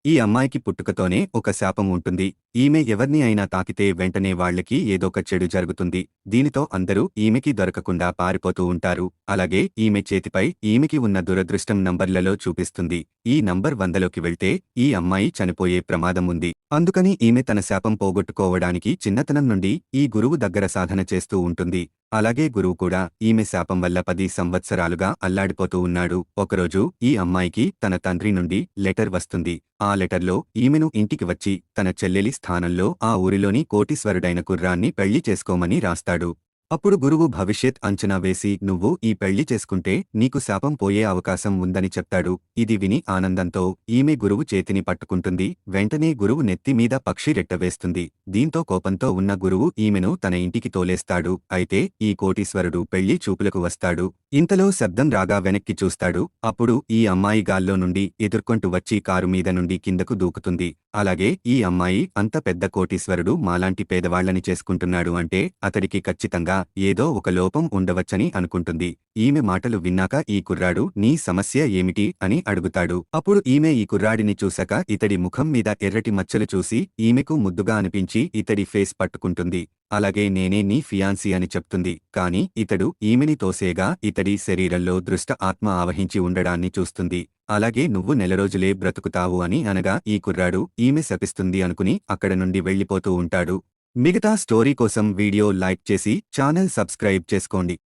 ఈ అమ్మాయికి పుట్టుకతోనే ఒక శాపం ఉంటుంది. ఈమె ఎవర్ని అయినా తాకితే వెంటనే వాళ్లకి ఏదోక చెడు జరుగుతుంది. దీనితో అందరూ ఈమెకి దొరకకుండా పారిపోతూ ఉంటారు. అలాగే ఈమె చేతిపై ఈమెకి ఉన్న దురదృష్టం నంబర్లలో చూపిస్తుంది. ఈ నంబర్ 100లోకి వెళ్తే ఈ అమ్మాయి చనిపోయే ప్రమాదం ఉంది. అందుకని ఈమె తన శాపం పోగొట్టుకోవడానికి చిన్నతనం నుండి ఈ గురువు దగ్గర సాధన చేస్తూ ఉంటుంది. అలాగే గురువు కూడా ఈమె శాపం వల్ల 10 సంవత్సరాలుగా అల్లాడిపోతూ ఉన్నాడు. ఒకరోజు ఈ అమ్మాయికి తన తండ్రి నుండి లెటర్ వస్తుంది. ఆ లెటర్లో ఈమెను ఇంటికి వచ్చి తన చెల్లెలి స్థానంలో ఆ ఊరిలోని కోటీశ్వరుడైన కుర్రాన్ని పెళ్లి చేసుకోమని రాస్తాడు. అప్పుడు గురువు భవిష్యత్ అంచనా వేసి నువ్వు ఈ పెళ్లి చేసుకుంటే నీకు శాపం పోయే అవకాశం ఉందని చెప్తాడు. ఇది విని ఆనందంతో ఈమె గురువు చేతిని పట్టుకుంటుంది. వెంటనే గురువు నెత్తి మీద పక్షి రెట్ట వేస్తుంది. దీంతో కోపంతో ఉన్న గురువు ఈమెను తన ఇంటికి తోలేస్తాడు. అయితే ఈ కోటీశ్వరుడు పెళ్లి చూపులకు వస్తాడు. ఇంతలో శబ్దం రాగా వెనక్కి చూస్తాడు. అప్పుడు ఈ అమ్మాయి గాల్లో నుండి ఎదుర్కొంటూ వచ్చి కారు మీద నుండి కిందకు దూకుతుంది. అలాగే ఈ అమ్మాయి అంత పెద్ద కోటీశ్వరుడు మాలాంటి పేదవాళ్లని చేసుకుంటున్నాడు అంటే అతడికి ఖచ్చితంగా ఏదో ఒక లోపం ఉండవచ్చని అనుకుంటుంది. ఈమె మాటలు విన్నాక ఈ కుర్రాడు నీ సమస్య ఏమిటి అని అడుగుతాడు. అప్పుడు ఈమె ఈ కుర్రాడిని చూశాక ఇతడి ముఖం మీద ఎర్రటి మచ్చలు చూసి ఈమెకు ముద్దుగా అనిపించి ఇతడి ఫేస్ పట్టుకుంటుంది. అలాగే నేనే నీ ఫియాన్సీ అని చెప్తుంది. కాని ఇతడు ఈమెని తోసేగా ఇతడి శరీరంలో దృష్ట ఆత్మ ఆవహించి ఉండడాన్ని చూస్తుంది. అలాగే నువ్వు నెలరోజులే బ్రతుకుతావు అని అనగా ఈ కుర్రాడు ఈమె శపిస్తుంది అనుకుని అక్కడ నుండి వెళ్ళిపోతూ ఉంటాడు. మిగతా స్టోరీ కోసం వీడియో లైక్ చేసి ఛానల్ సబ్స్క్రైబ్ చేసుకోండి.